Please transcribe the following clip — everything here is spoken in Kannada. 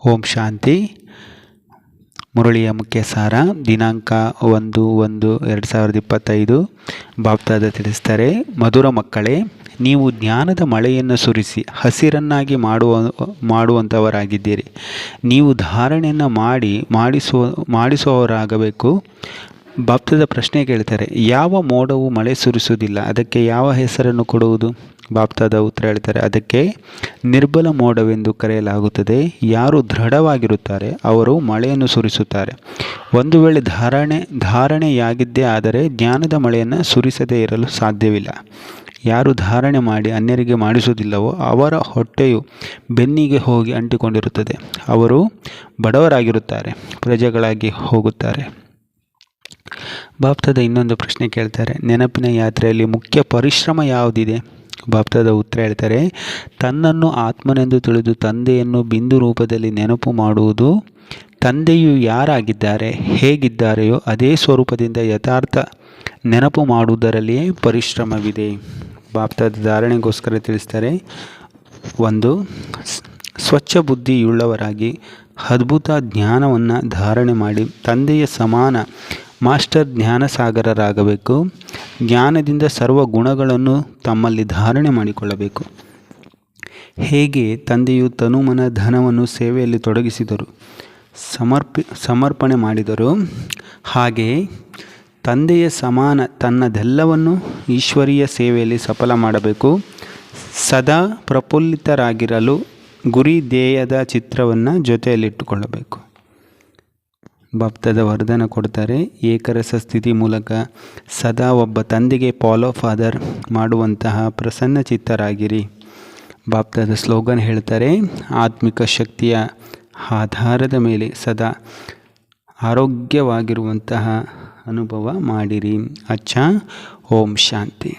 ಓಂ ಶಾಂತಿ. ಮುರಳಿಯ ಮುಖ್ಯ ಸಾರ ದಿನಾಂಕ 1/1/2025 ಬಾಪ್ದಾದ ತಿಳಿಸ್ತಾರೆ. ಮಧುರ ಮಕ್ಕಳೇ, ನೀವು ಜ್ಞಾನದ ಮಳೆಯನ್ನು ಸುರಿಸಿ ಹಸಿರನ್ನಾಗಿ ಮಾಡುವಂಥವರಾಗಿದ್ದೀರಿ. ನೀವು ಧಾರಣೆಯನ್ನು ಮಾಡಿಸುವವರಾಗಬೇಕು. ಬಾಪ್ದಾದ ಪ್ರಶ್ನೆ ಕೇಳ್ತಾರೆ, ಯಾವ ಮೋಡವು ಮಳೆ ಸುರಿಸುವುದಿಲ್ಲ, ಅದಕ್ಕೆ ಯಾವ ಹೆಸರನ್ನು ಕೊಡುವುದು? ಬಾಪ್ದಾದ ಉತ್ತರ ಹೇಳ್ತಾರೆ, ಅದಕ್ಕೆ ನಿರ್ಬಲ ಮೋಡವೆಂದು ಕರೆಯಲಾಗುತ್ತದೆ. ಯಾರು ದೃಢವಾಗಿರುತ್ತಾರೆ ಅವರು ಮಳೆಯನ್ನು ಸುರಿಸುತ್ತಾರೆ. ಒಂದು ವೇಳೆ ಧಾರಣೆಯಾಗಿದ್ದೇ ಆದರೆ ಜ್ಞಾನದ ಮಳೆಯನ್ನು ಸುರಿಸದೇ ಇರಲು ಸಾಧ್ಯವಿಲ್ಲ. ಯಾರು ಧಾರಣೆ ಮಾಡಿ ಅನ್ಯರಿಗೆ ಮಾಡಿಸುವುದಿಲ್ಲವೋ ಅವರ ಹೊಟ್ಟೆಯು ಬೆನ್ನಿಗೆ ಹೋಗಿ ಅಂಟಿಕೊಂಡಿರುತ್ತದೆ. ಅವರು ಬಡವರಾಗಿರುತ್ತಾರೆ, ಪ್ರಜೆಗಳಾಗಿ ಹೋಗುತ್ತಾರೆ. ಬಾಪ್ದಾದ ಇನ್ನೊಂದು ಪ್ರಶ್ನೆ ಕೇಳ್ತಾರೆ, ನೆನಪಿನ ಯಾತ್ರೆಯಲ್ಲಿ ಮುಖ್ಯ ಪರಿಶ್ರಮ ಯಾವುದಿದೆ? ಬಾಪ್ದಾದ ಉತ್ತರ ಹೇಳ್ತಾರೆ, ತನ್ನನ್ನು ಆತ್ಮನೆಂದು ತಿಳಿದು ತಂದೆಯನ್ನು ಬಿಂದು ರೂಪದಲ್ಲಿ ನೆನಪು ಮಾಡುವುದು. ತಂದೆಯು ಯಾರಾಗಿದ್ದಾರೆ, ಹೇಗಿದ್ದಾರೆಯೋ ಅದೇ ಸ್ವರೂಪದಿಂದ ಯಥಾರ್ಥ ನೆನಪು ಮಾಡುವುದರಲ್ಲಿಯೇ ಪರಿಶ್ರಮವಿದೆ. ಬಾಪ್ದಾದ ಧಾರಣೆಗೋಸ್ಕರ ತಿಳಿಸ್ತಾರೆ. 1. ಸ್ವಚ್ಛ ಬುದ್ಧಿಯುಳ್ಳವರಾಗಿ ಅದ್ಭುತ ಜ್ಞಾನವನ್ನು ಧಾರಣೆ ಮಾಡಿ ತಂದೆಯ ಸಮಾನ ಮಾಸ್ಟರ್ ಜ್ಞಾನಸಾಗರರಾಗಬೇಕು. ಜ್ಞಾನದಿಂದ ಸರ್ವ ಗುಣಗಳನ್ನು ತಮ್ಮಲ್ಲಿ ಧಾರಣೆ ಮಾಡಿಕೊಳ್ಳಬೇಕು. ಹೇಗೆ ತಂದೆಯು ತನುಮನ ಧನವನ್ನು ಸೇವೆಯಲ್ಲಿ ತೊಡಗಿಸಿದರು, ಸಮರ್ಪಣೆ ಮಾಡಿದರು, ಹಾಗೆಯೇ ತಂದೆಯ ಸಮಾನ ತನ್ನದೆಲ್ಲವನ್ನು ಈಶ್ವರೀಯ ಸೇವೆಯಲ್ಲಿ ಸಫಲ ಮಾಡಬೇಕು. ಸದಾ ಪ್ರಫುಲ್ಲಿತರಾಗಿರಲು ಗುರಿ ಧ್ಯೇಯದ ಚಿತ್ರವನ್ನು ಜೊತೆಯಲ್ಲಿಟ್ಟುಕೊಳ್ಳಬೇಕು. ಬಾಪ್ದಾದ ವರದಾನ ಕೊಡ್ತಾರೆ, ಏಕರಸ ಸ್ಥಿತಿ ಮೂಲಕ ಸದಾ ಒಬ್ಬ ತಂದೆಗೆ ಫಾಲೋ ಫಾದರ್ ಮಾಡುವಂತಹ ಪ್ರಸನ್ನ ಚಿತ್ತರಾಗಿರಿ. ಬಾಪ್ದಾದ ಸ್ಲೋಗನ್ ಹೇಳ್ತಾರೆ, ಆತ್ಮಿಕ ಶಕ್ತಿಯ ಆಧಾರದ ಮೇಲೆ ಸದಾ ಆರೋಗ್ಯವಾಗಿರುವಂತಹ ಅನುಭವ ಮಾಡಿರಿ. ಅಚ್ಚಾ. ಓಂ ಶಾಂತಿ.